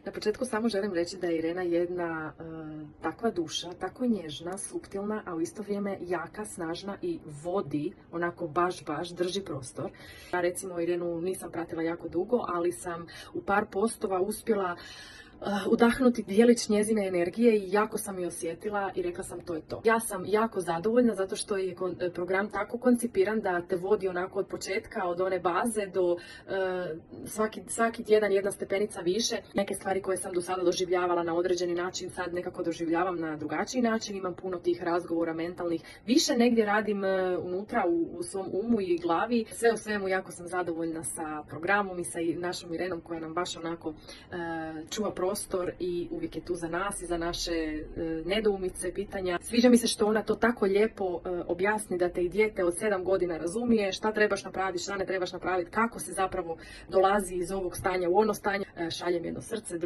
Na početku samo želim reći da je Irena jedna takva duša, tako nježna, suptilna, a u isto vrijeme jaka, snažna i vodi, onako baš drži prostor. Ja recimo Irenu nisam pratila jako dugo, ali sam u par postova uspjela udahnuti dijelić njezine energije i jako sam je osjetila i rekla sam to je to. Ja sam jako zadovoljna zato što je program tako koncipiran da te vodi onako od početka, od one baze do svaki tjedan jedna stepenica više. Neke stvari koje sam do sada doživljavala na određeni način sad nekako doživljavam na drugačiji način. Imam puno tih razgovora mentalnih. Više negdje radim unutra u svom umu i glavi. Sve u svemu jako sam zadovoljna sa programom i sa našom Irenom koja nam baš onako čuva prostor i uvijek je tu za nas i za naše nedoumice, pitanja. Sviđa mi se što ona to tako lijepo objasni da te i dijete od 7 godina razumije šta trebaš napraviti, šta ne trebaš napraviti, kako se zapravo dolazi iz ovog stanja u ono stanje. Šaljem jedno srce.